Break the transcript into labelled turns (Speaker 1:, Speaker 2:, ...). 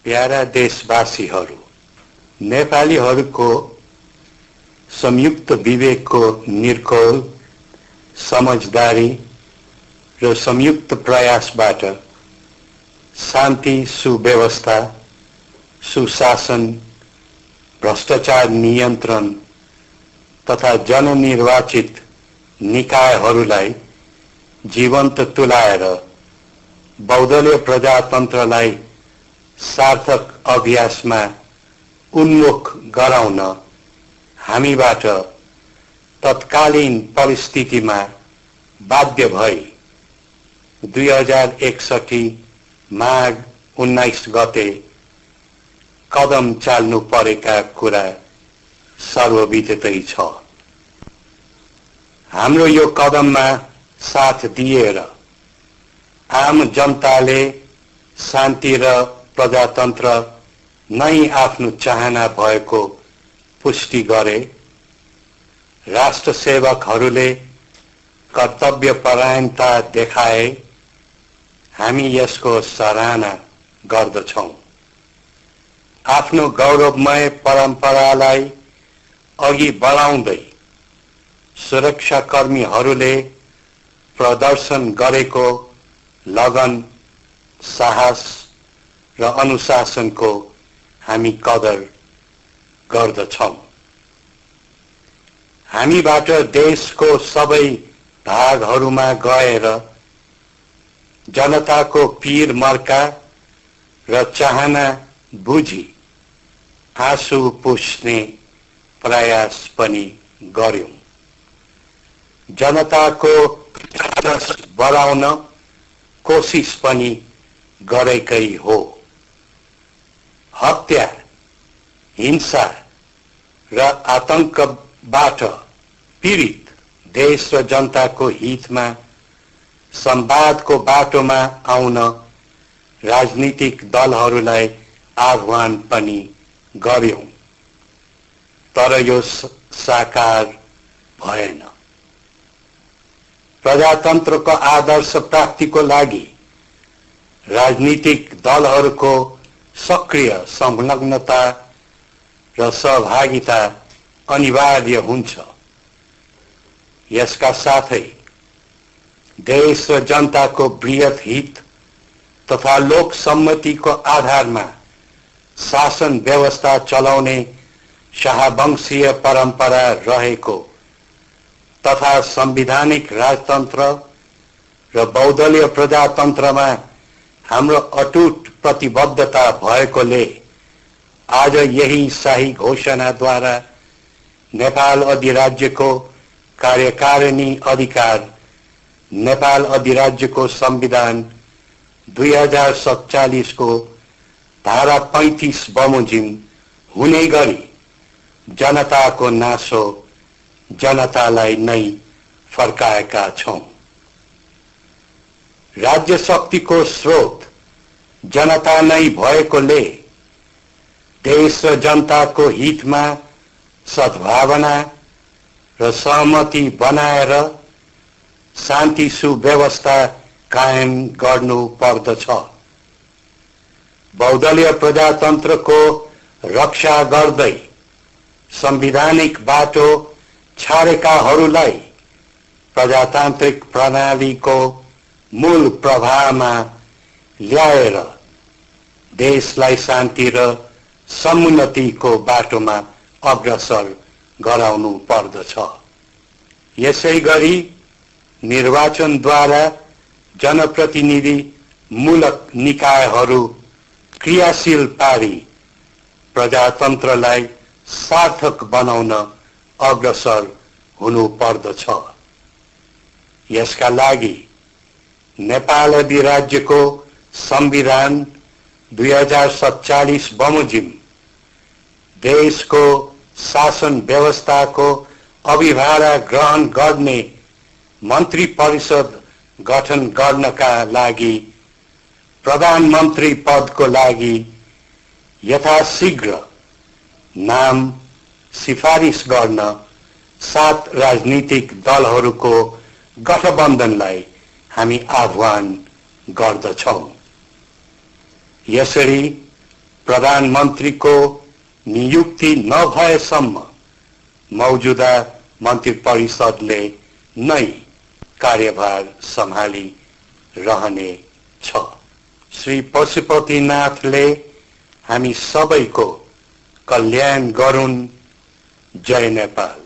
Speaker 1: Para देशवासीहरू, नेपालीहरूको संयुक्त विवेकको निर्कोल समझदारी र संयुक्त प्रयासबाट शान्ति, सुव्यवस्था, सुशासन, भ्रष्टाचार नियन्त्रण तथा जननिर्वाचित निकायहरूलाई जीवन्त तुल्याएर बहुदलीय प्रजातन्त्रलाई सार्थक अभ्यासमा उन्मुख गराउन हामीबाट तत्कालीन परिस्थितिमा बाध्य भई 2061 माघ 19 गते कदम चाल्नु परेका कुरा सर्वविदितै छ। हाम्रो यो कदममा साथ दिएर आम जनताले शान्ति र प्रजातन्त्र नै आफ्नो चाहना भएको पुष्टि गरे। राष्ट्र सेवकहरूले कर्तव्यपरायणता देखाए। हामी यसको सराहना गर्दछौं। आफ्नो गौरवमय परम्परालाई अघि बढाउँदै सुरक्षाकर्मीहरूले प्रदर्शन गरेको लगन, साहस र अनुशासनको हामी कदर गर्दछौं। हामीबाट देशको सबै भागहरूमा गएर जनताको पीर मर्का र चाहना बुझी आँसु पुस्ने प्रयास पनि गर्यौं। जनताको ढाढस बढाउन कोशिश पनि गरेकै हो। हत्या, हिंसा र आतंकबाट पीडित देश र जनताको हितमा संवादको बाटोमा आउन राजनीतिक दलहरूलाई आह्वान पनि गर्यौं, तर यो साकार भएन। प्रजातन्त्रको आदर्श प्राप्तिको लागि राजनीतिक दलहरूको सक्रिय संलग्नता र सहभागिता अनिवार्य हुन्छ। यसका साथै देश र जनताको बृहत हित तथा लोक सम्मतिको आधारमा शासन व्यवस्था चलाउने शाहवंशीय परम्परा रहेको तथा संवैधानिक राजतन्त्र र बहुदलीय प्रजातन्त्रमा हाम्रो अटुट प्रतिबद्धता भएकोले आज यही शाही घोषणाद्वारा नेपाल अधिराज्यको कार्यकारिणी अधिकार नेपाल अधिराज्यको संविधान 2047 को धारा 35 बमोजिम हुने गरी जनताको नासो जनतालाई नै फर्काएका छौं। राज्य शक्तिको स्रोत जनता नै भएकोले देश र जनताको हितमा सद्भावना र सहमति बनाएर शान्ति सुव्यवस्था कायम गर्नु पर्दछ। बहुदलीय प्रजातन्त्रको रक्षा गर्दै संवैधानिक बाटो छाडेकाहरूलाई प्रजातान्त्रिक प्रणालीको मूल प्रवाहमा ल्याएर देशलाई शान्ति र समुन्नतिको बाटोमा अग्रसर गराउनु पर्दछ। यसै गरी निर्वाचनद्वारा जनप्रतिनिधि मूलक निकायहरू क्रियाशील पारी प्रजातन्त्रलाई सार्थक बनाउन अग्रसर हुनु पर्दछ। यसका लागि नेपाल अधिराज्यको संविधान 2047 बमोजिम देशको शासन व्यवस्थाको अभिभारा ग्रहण गर्ने मन्त्री परिषद गठन गर्नका लागि प्रधानमन्त्री पदको लागि यथाशीघ्र नाम सिफारिस गर्न 7 राजनीतिक दलहरूको गठबन्धनलाई हामी आह्वान गर्दछौं। यसरी प्रधानमन्त्रीको नियुक्ति नभएसम्म मौजूदा मन्त्री परिषदले नै कार्यभार सम्हाली रहने छ। श्री पशुपतिनाथले हामी सबैको कल्याण गरून्। जय नेपाल।